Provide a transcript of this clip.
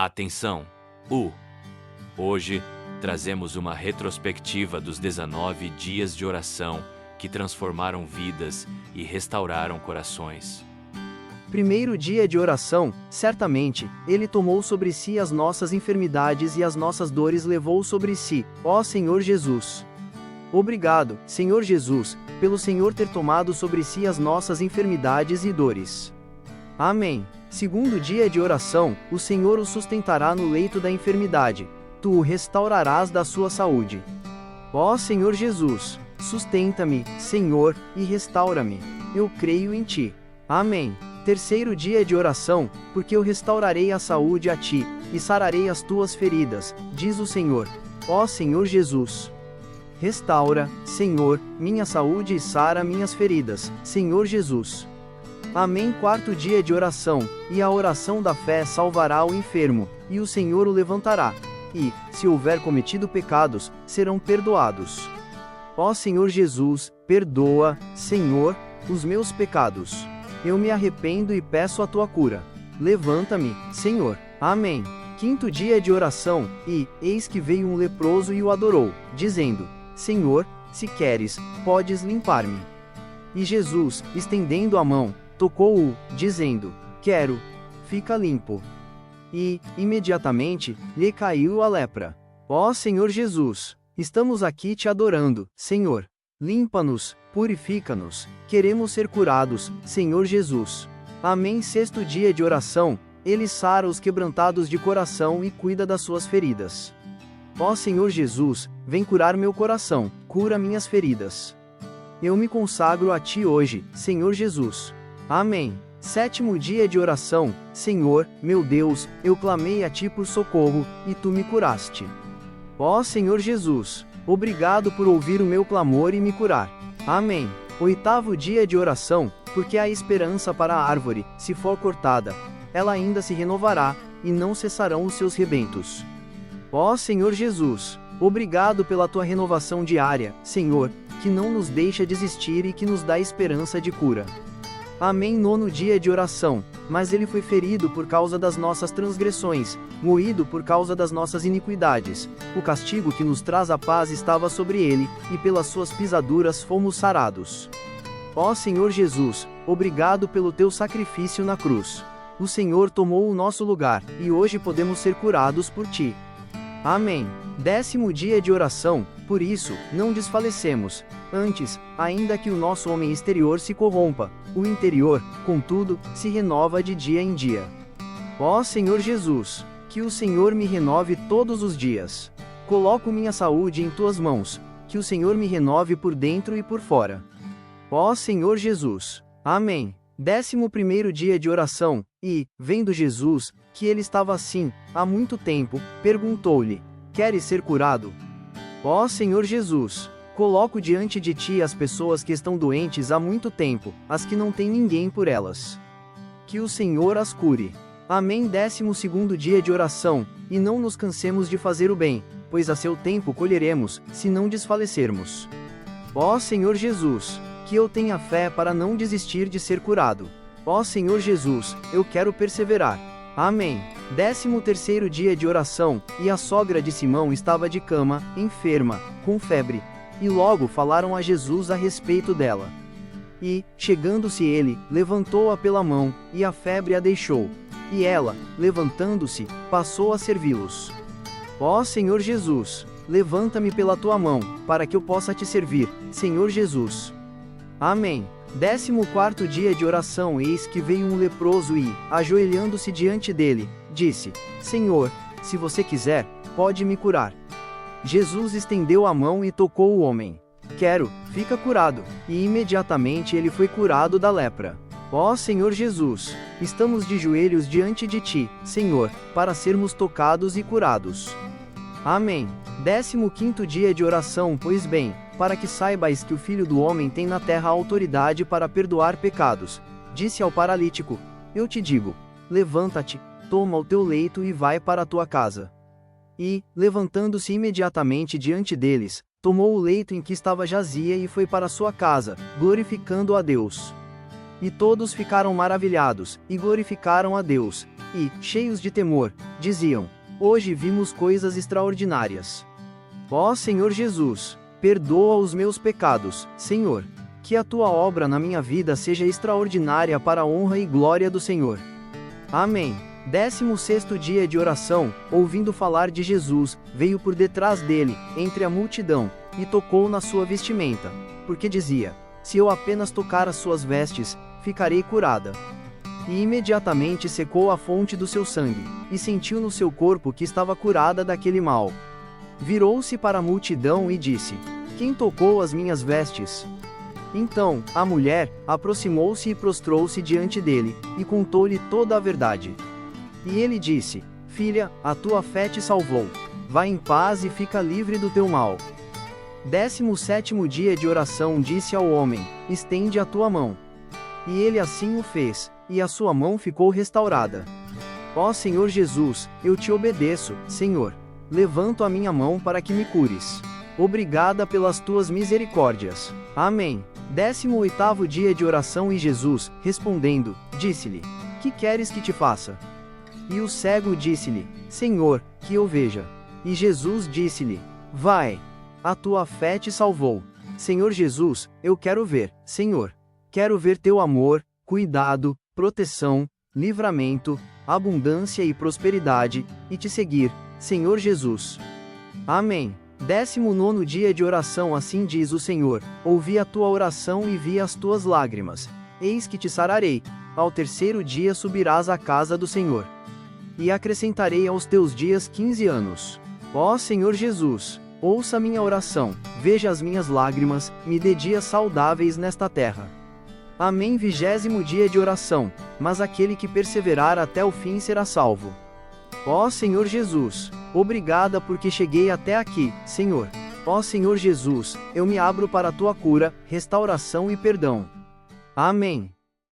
Atenção! Hoje, trazemos uma retrospectiva dos 19 dias de oração que transformaram vidas e restauraram corações. Primeiro dia de oração, certamente, Ele tomou sobre si as nossas enfermidades e as nossas dores levou sobre si, ó Senhor Jesus. Obrigado, Senhor Jesus, pelo Senhor ter tomado sobre si as nossas enfermidades e dores. Amém. Segundo dia de oração, o Senhor o sustentará no leito da enfermidade. Tu o restaurarás da sua saúde. Ó Senhor Jesus, sustenta-me, Senhor, e restaura-me. Eu creio em Ti. Amém. Terceiro dia de oração, porque eu restaurarei a saúde a Ti, e sararei as Tuas feridas, diz o Senhor. Ó Senhor Jesus. Restaura, Senhor, minha saúde e sara minhas feridas, Senhor Jesus. Amém. Quarto dia de oração, e a oração da fé salvará o enfermo, e o Senhor o levantará. E, se houver cometido pecados, serão perdoados. Ó Senhor Jesus, perdoa, Senhor, os meus pecados. Eu me arrependo e peço a tua cura. Levanta-me, Senhor. Amém. Quinto dia de oração, e, eis que veio um leproso e o adorou, dizendo: Senhor, se queres, podes limpar-me. E Jesus, estendendo a mão, tocou-o, dizendo: Quero, fica limpo. E, imediatamente, lhe caiu a lepra. Ó Senhor Jesus, estamos aqui te adorando, Senhor. Limpa-nos, purifica-nos, queremos ser curados, Senhor Jesus. Amém. Sexto dia de oração, Ele sara os quebrantados de coração e cuida das suas feridas. Ó Senhor Jesus, vem curar meu coração, cura minhas feridas. Eu me consagro a Ti hoje, Senhor Jesus. Amém. Sétimo dia de oração, Senhor, meu Deus, eu clamei a Ti por socorro, e Tu me curaste. Ó Senhor Jesus, obrigado por ouvir o meu clamor e me curar. Amém. Oitavo dia de oração, porque há esperança para a árvore, se for cortada, ela ainda se renovará, e não cessarão os seus rebentos. Ó Senhor Jesus, obrigado pela Tua renovação diária, Senhor, que não nos deixa desistir e que nos dá esperança de cura. Amém. Nono dia de oração, mas Ele foi ferido por causa das nossas transgressões, moído por causa das nossas iniquidades. O castigo que nos traz a paz estava sobre Ele, e pelas Suas pisaduras fomos sarados. Ó Senhor Jesus, obrigado pelo Teu sacrifício na cruz. O Senhor tomou o nosso lugar, e hoje podemos ser curados por Ti. Amém. Décimo dia de oração, por isso, não desfalecemos. Antes, ainda que o nosso homem exterior se corrompa, o interior, contudo, se renova de dia em dia. Ó Senhor Jesus, que o Senhor me renove todos os dias. Coloco minha saúde em Tuas mãos, que o Senhor me renove por dentro e por fora. Ó Senhor Jesus. Amém. 11º dia de oração, e, vendo Jesus, que ele estava assim, há muito tempo, perguntou-lhe: Queres ser curado? Ó Senhor Jesus, coloco diante de Ti as pessoas que estão doentes há muito tempo, as que não têm ninguém por elas. Que o Senhor as cure. Amém. 12º dia de oração, e não nos cansemos de fazer o bem, pois a seu tempo colheremos, se não desfalecermos. Ó Senhor Jesus, que eu tenha fé para não desistir de ser curado. Ó Senhor Jesus, eu quero perseverar. Amém. 13º dia de oração, e a sogra de Simão estava de cama, enferma, com febre. E logo falaram a Jesus a respeito dela. E, chegando-se ele, levantou-a pela mão, e a febre a deixou. E ela, levantando-se, passou a servi-los. Ó Senhor Jesus, levanta-me pela Tua mão, para que eu possa Te servir, Senhor Jesus. Amém. 14º dia de oração, eis que veio um leproso e, ajoelhando-se diante dele, disse: Senhor, se você quiser, pode me curar. Jesus estendeu a mão e tocou o homem. Quero, fica curado. E imediatamente ele foi curado da lepra. Ó Senhor Jesus, estamos de joelhos diante de Ti, Senhor, para sermos tocados e curados. Amém. 15º dia de oração, pois bem, para que saibais que o Filho do Homem tem na terra autoridade para perdoar pecados, disse ao paralítico: Eu te digo, levanta-te, toma o teu leito e vai para a tua casa. E, levantando-se imediatamente diante deles, tomou o leito em que estava jazia e foi para sua casa, glorificando a Deus. E todos ficaram maravilhados, e glorificaram a Deus, e, cheios de temor, diziam: hoje vimos coisas extraordinárias. Ó Senhor Jesus, perdoa os meus pecados, Senhor. Que a tua obra na minha vida seja extraordinária para a honra e glória do Senhor. Amém. 16º dia de oração, ouvindo falar de Jesus, veio por detrás dele, entre a multidão, e tocou na sua vestimenta, porque dizia: se eu apenas tocar as suas vestes, ficarei curada. E imediatamente secou a fonte do seu sangue, e sentiu no seu corpo que estava curada daquele mal. Virou-se para a multidão e disse: quem tocou as minhas vestes? Então, a mulher aproximou-se e prostrou-se diante dele, e contou-lhe toda a verdade. E ele disse: filha, a tua fé te salvou. Vá em paz e fica livre do teu mal. 17º dia de oração, disse ao homem: estende a tua mão. E ele assim o fez, e a sua mão ficou restaurada. Ó Senhor Jesus, eu te obedeço, Senhor. Levanto a minha mão para que me cures. Obrigada pelas tuas misericórdias. Amém. 18º dia de oração, e Jesus, respondendo, disse-lhe: que queres que te faça? E o cego disse-lhe: Senhor, que eu veja. E Jesus disse-lhe: vai, a tua fé te salvou. Senhor Jesus, eu quero ver, Senhor. Quero ver teu amor, cuidado, proteção, livramento, abundância e prosperidade, e te seguir, Senhor Jesus. Amém. 19º dia de oração, assim diz o Senhor: ouvi a tua oração e vi as tuas lágrimas. Eis que te sararei. Ao 3º dia subirás à casa do Senhor. E acrescentarei aos teus dias 15 anos. Ó Senhor Jesus, ouça minha oração, veja as minhas lágrimas, me dê dias saudáveis nesta terra. Amém. 20º dia de oração, mas aquele que perseverar até o fim será salvo. Ó Senhor Jesus, obrigada porque cheguei até aqui, Senhor. Ó Senhor Jesus, eu me abro para a tua cura, restauração e perdão. Amém.